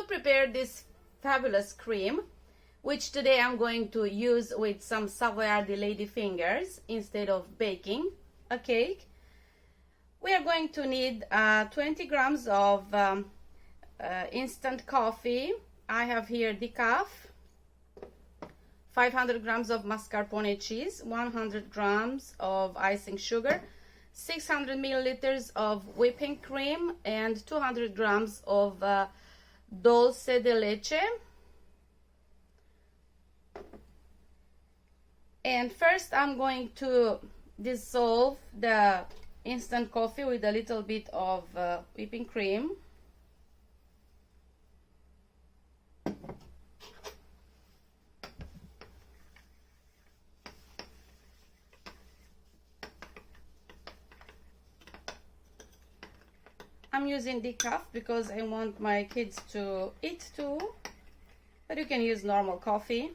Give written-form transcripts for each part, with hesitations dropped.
prepare this fabulous cream, which today I'm going to use with some Savoyardi lady fingers instead of baking a cake, we are going to need 20 grams of instant coffee. I have here decaf, 500 grams of mascarpone cheese, 100 grams of icing sugar, 600 milliliters of whipping cream, and 200 grams of dulcedeleche. And first I'm going to dissolve the instant coffee with a little bit of whipping cream. I'm using decaf because I want my kids to eat too, but you can use normal coffee.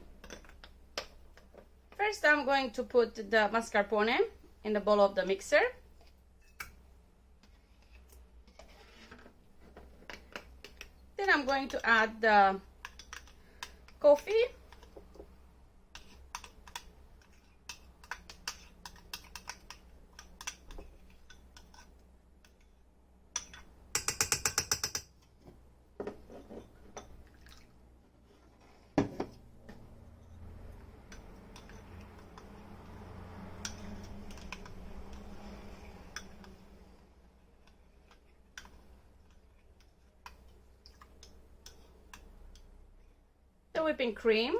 First I'm going to put the mascarpone in the bowl of the mixer. Then I'm going to add the coffee. The whipping cream,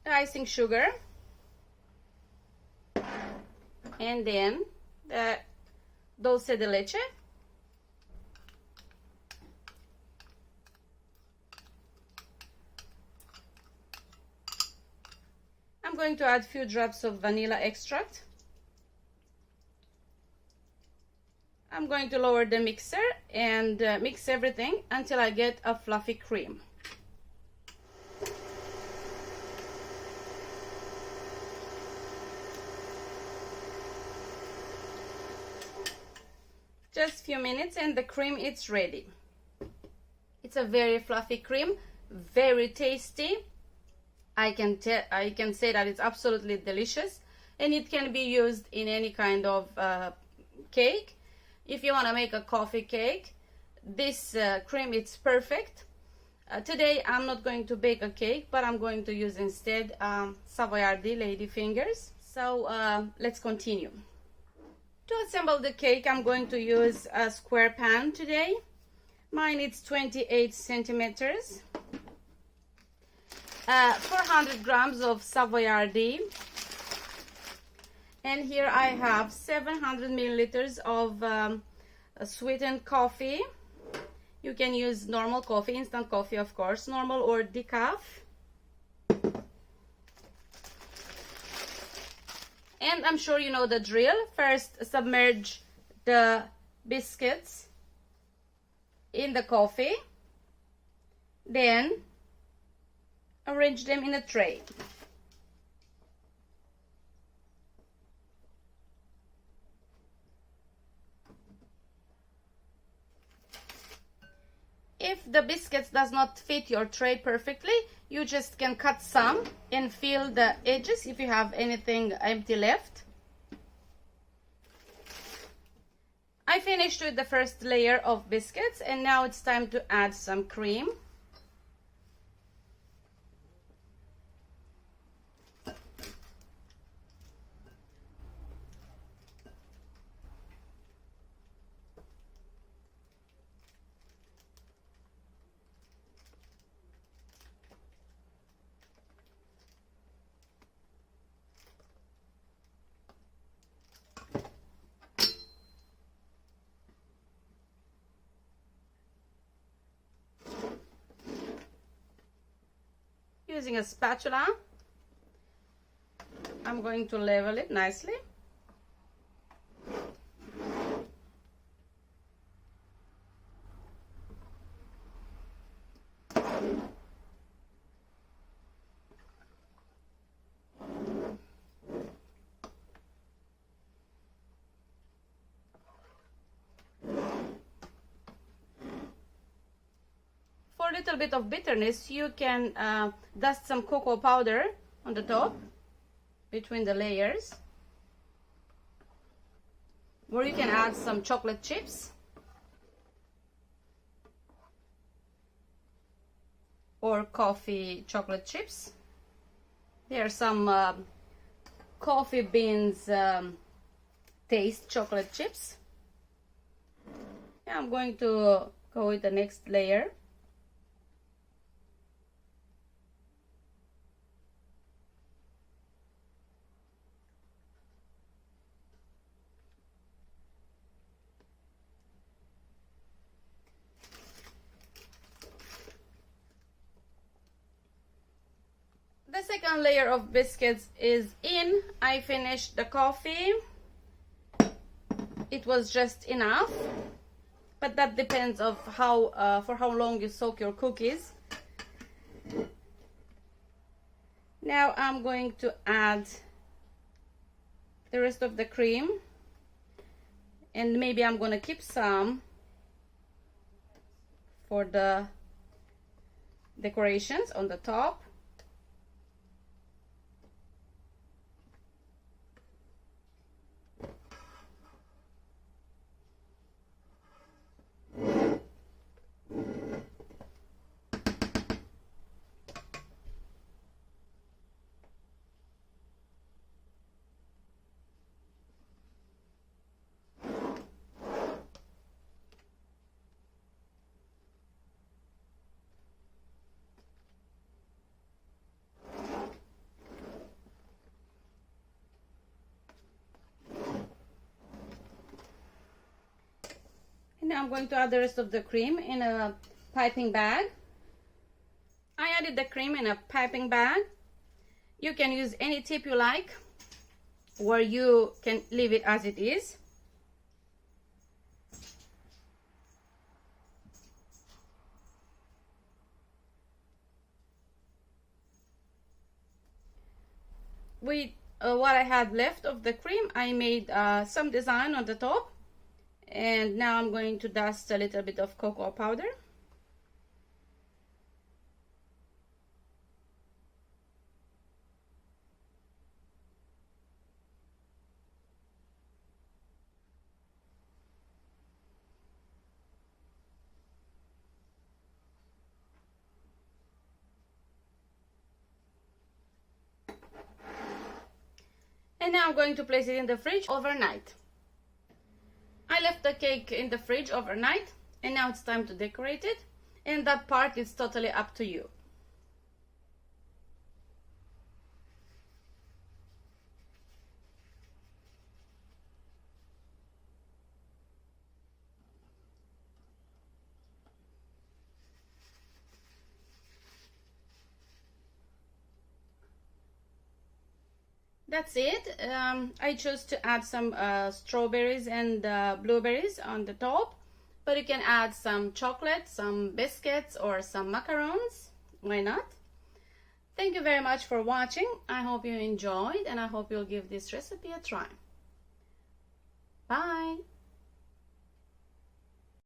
the icing sugar, and then the dulce de leche. I'm going to add a few drops of vanilla extract. I'm going to lower the mixer and mix everything until I get a fluffy cream. Just a few minutes and the cream is ready. It's a very fluffy cream, very tasty. I can say that it's absolutely delicious, and it can be used in any kind of cake. If you want to make a coffee cake, this cream is perfect. Today I'm not going to bake a cake, but I'm going to use instead Savoyardi lady fingers. So let's continue. To assemble the cake, I'm going to use a square pan today. Mine is 28 centimeters. 400 grams of Savoyardi. And here I have 700 milliliters of sweetened coffee. You can use normal coffee, instant coffee of course, normal or decaf. And I'm sure you know the drill. First, submerge the biscuits in the coffee. Then, arrange them in a tray. If the biscuits does not fit your tray perfectly, you just can cut some and fill the edges if you have anything empty left. I finished with the first layer of biscuits, and now it's time to add some cream. Using a spatula, I'm going to level it nicely. little bit of bitterness, you can dust some cocoa powder on the top between the layers, or you can add some chocolate chips or coffee chocolate chips. There are some coffee beans taste chocolate chips. I'm going to go with the next layer. The second layer of biscuits is in. I finished the coffee. It was just enough, but that depends of how for how long you soak your cookies. Now I'm going to add the rest of the cream, and maybe I'm going to keep some for the decorations on the top. Now I'm going to add the rest of the cream in a piping bag. I added the cream in a piping bag. You can use any tip you like, or you can leave it as it is. With what I had left of the cream, I made some design on the top. And now I'm going to dust a little bit of cocoa powder. And now I'm going to place it in the fridge overnight. I left the cake in the fridge overnight, and now it's time to decorate it, and that part is totally up to you. That's it. I chose to add some strawberries and blueberries on the top, but you can add some chocolate, some biscuits, or some macarons. Why not? Thank you very much for watching. I hope you enjoyed, and I hope you'll give this recipe a try. Bye!